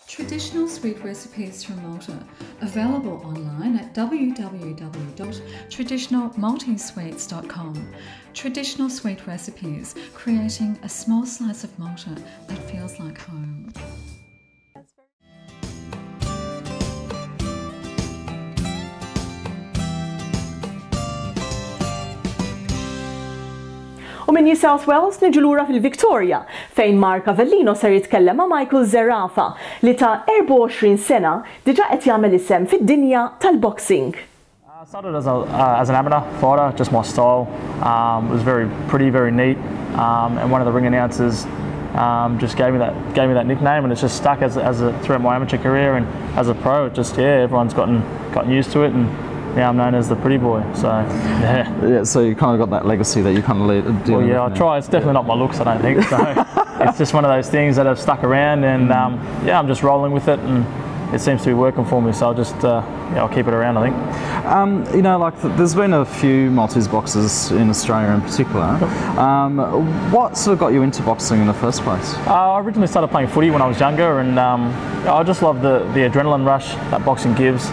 Traditional sweet recipes from Malta, available online at www.traditionalmaltesweets.com. Traditional sweet recipes, creating a small slice of Malta that feels like home. U minn New South Wales niġu lura fil-Victoria fejn Mark Avellino ser jitkellem ma' Michael Zerafa li ta' 24 sena diġa qed jagħmel isem fid-dinja tal-boxing. I started as an amateur fighter, just my style. It was very pretty, very neat, and one of the ring announcers just gave me that nickname, and it's just stuck throughout my amateur career, and as a pro, it just everyone's gotten used to it, and now I'm known as the pretty boy. So yeah. So you kind of got that legacy that you kind of lead. Well, yeah, I try. It's definitely not my looks, I don't think. So it's just one of those things that have stuck around, and yeah, I'm just rolling with it, and it seems to be working for me. So I'll just I'll keep it around, I think. You know, like there's been a few Maltese boxers in Australia in particular. What sort of got you into boxing in the first place? I originally started playing footy when I was younger, and I just love the adrenaline rush that boxing gives.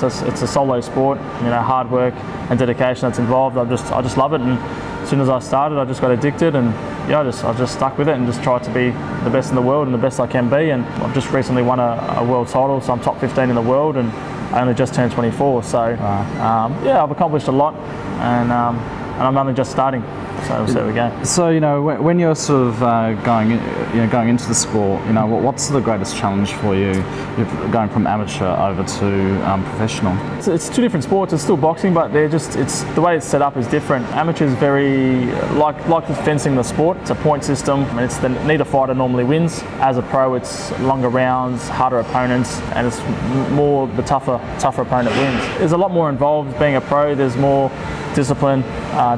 It's a solo sport, you know, hard work and dedication that's involved. I just love it, and as soon as I started, I just got addicted, and yeah, I just stuck with it and just tried to be the best in the world and the best I can be. And I've just recently won a world title, so I'm top 15 in the world, and I only just turned 24. So yeah, I've accomplished a lot, and I'm only just starting. So there we go. So you know, when you're sort of going into the sport, you know, what's the greatest challenge for you? You're going from amateur over to professional. It's two different sports. It's still boxing, but it's the way it's set up is different. Amateur is very like fencing the sport. It's a point system, and it's the neater fighter normally wins. As a pro, it's longer rounds, harder opponents, and it's more the tougher opponent wins. There's a lot more involved being a pro. There's more discipline,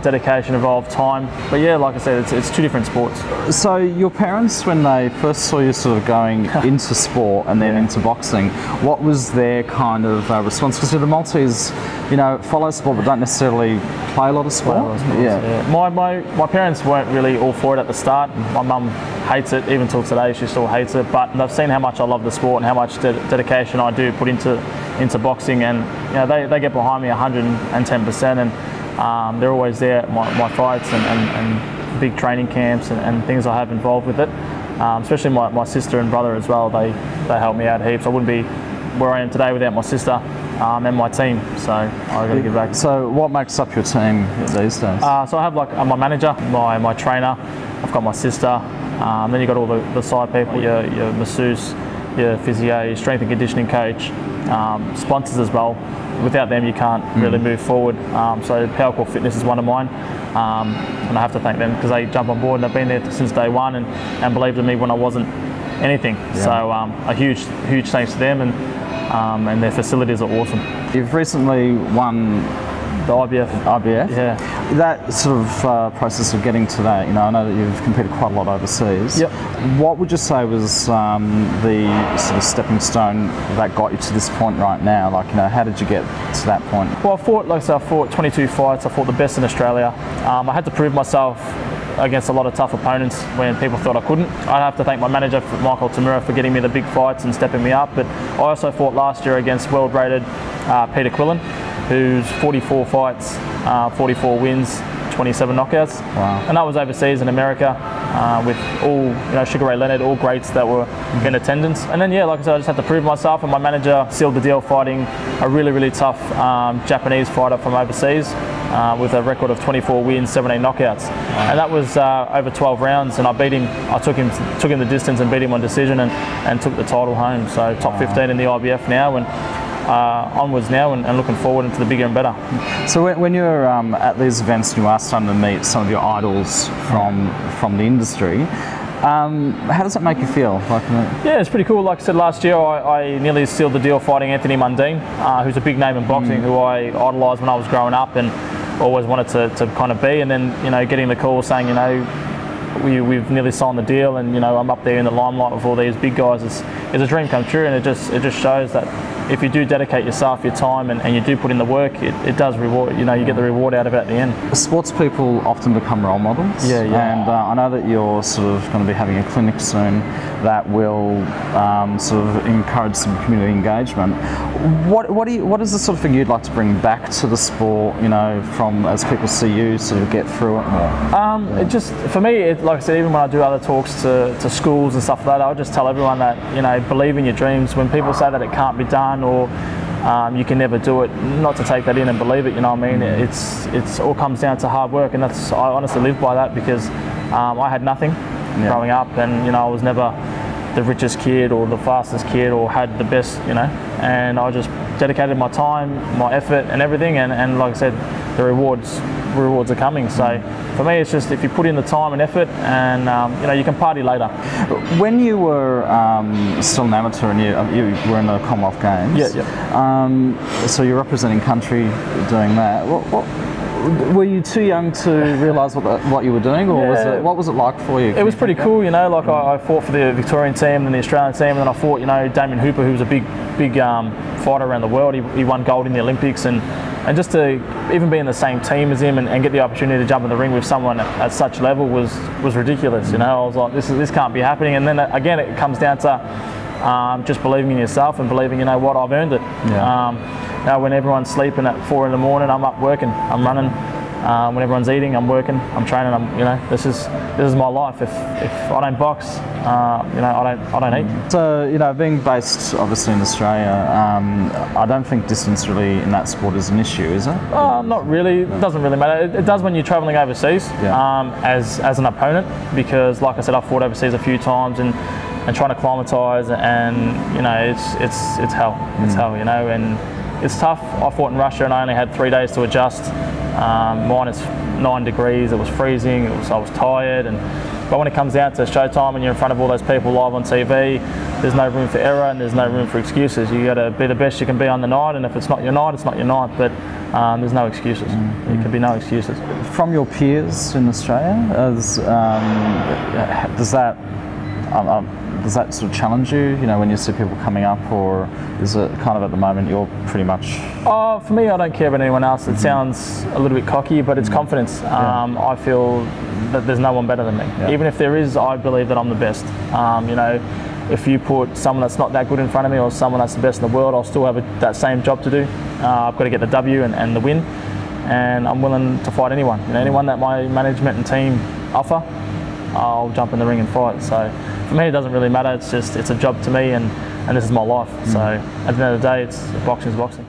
dedication involved, time. But yeah, like I said, it's two different sports. So your parents, when they first saw you sort of going into sport and then into boxing, what was their kind of response? Because the Maltese, you know, follow sport but don't necessarily play a lot of sport. Yeah. My parents weren't really all for it at the start. My mum hates it, even till today she still hates it, but they've seen how much I love the sport and how much dedication I do put into boxing, and you know, they get behind me 110%, and they're always there at my fights and big training camps and things I have involved with it. Especially my sister and brother as well. They help me out heaps. I wouldn't be where I am today without my sister and my team. So I got to give back. So what makes up your team these days? So I have like my manager, my trainer. I've got my sister. Then you got all the side people, your masseuse, your physio, your strength and conditioning coach, sponsors as well. Without them, you can't really move forward. So Powercore Fitness is one of mine, and I have to thank them because they jump on board and they've been there since day one and believed in me when I wasn't anything. Yeah. So a huge thanks to them, and their facilities are awesome. You've recently won the IBF. Yeah. That sort of process of getting to that, you know, I know that you've competed quite a lot overseas. Yep. What would you say was the sort of stepping stone that got you to this point right now? Like, you know, how did you get to that point? Well, I fought 22 fights. I fought the best in Australia. I had to prove myself against a lot of tough opponents when people thought I couldn't. I have to thank my manager, Michael Avellino, for getting me the big fights and stepping me up. But I also fought last year against world-rated Peter Quillen, who's 44 fights, 44 wins, 27 knockouts. Wow. And that was overseas in America with all, you know, Sugar Ray Leonard, all greats that were in attendance. And then, yeah, like I said, I just had to prove myself, and my manager sealed the deal fighting a really tough Japanese fighter from overseas with a record of 24 wins, 17 knockouts. And that was over 12 rounds, and I beat him. I took him the distance and beat him on decision and took the title home. So top 15 in the IBF now, and onwards now, and looking forward into the bigger and better. So when you're at these events and you are starting to meet some of your idols from the industry, how does that make you feel? Yeah, it's pretty cool. Like I said, last year I nearly sealed the deal fighting Anthony Mundine, who's a big name in boxing, who I idolised when I was growing up and always wanted to kind of be. And then, you know, getting the call saying, you know, we've nearly signed the deal, and you know, I'm up there in the limelight with all these big guys. It's a dream come true, and it just shows that if you do dedicate yourself, your time, and you do put in the work, it does reward. You know, you get the reward out of it at the end. Sports people often become role models. Yeah. And I know that you're sort of going to be having a clinic soon that will sort of encourage some community engagement. What is the sort of thing you'd like to bring back to the sport? You know, from as people see you sort of get through it more. It just, for me, like I said, even when I do other talks to schools and stuff like that, I'll just tell everyone that, you know, believe in your dreams. When people say that it can't be done or you can never do it, not to take that in and believe it. You know what I mean? It's all comes down to hard work, and I honestly live by that, because I had nothing growing up, and you know, I was never the richest kid or the fastest kid or had the best, you know, and I just dedicated my time, my effort and everything, and like I said, the rewards are coming. So for me, it's just if you put in the time and effort, and you know, you can party later. When you were still an amateur and you were in the Commonwealth Games, so you're representing country doing that. Were you too young to realise what you were doing, or what was it like for you? It was pretty cool, you know. Like I fought for the Victorian team and the Australian team, and then I fought, you know, Damien Hooper, who was a big fighter around the world. He won gold in the Olympics, and just to even be in the same team as him and get the opportunity to jump in the ring with someone at such level was ridiculous. You know, I was like, this can't be happening. And then again, it comes down to just believing in yourself and believing, you know what, I've earned it. Now, when everyone's sleeping at 4 in the morning, I'm up working, I'm running. When everyone's eating, I'm working, I'm training. You know, this is my life. If I don't box, you know, I don't eat. So, you know, being based obviously in Australia, I don't think distance really in that sport is an issue, is it? Not really. It doesn't really matter. It does when you're travelling overseas as an opponent, because, like I said, I've fought overseas a few times and trying to acclimatise, and you know, it's hell. It's hell, you know, and it's tough. I fought in Russia and I only had 3 days to adjust. Minus 9 degrees, it was freezing, I was tired, but when it comes down to showtime and you're in front of all those people live on TV, there's no room for error and there's no room for excuses. You got to be the best you can be on the night, and if it's not your night, it's not your night, but there's no excuses. There can be no excuses. From your peers in Australia, does that sort of challenge you, you know, when you see people coming up, or is it kind of at the moment you're pretty much... For me, I don't care about anyone else. It sounds a little bit cocky, but it's confidence. I feel that there's no one better than me. Even if there is, I believe that I'm the best. You know, if you put someone that's not that good in front of me or someone that's the best in the world, I'll still have that same job to do. I've got to get the W and the win, and I'm willing to fight anyone. You know, anyone that my management and team offer, I'll jump in the ring and fight. So for me, it doesn't really matter. It's a job to me, and this is my life. So at the end of the day, boxing is boxing.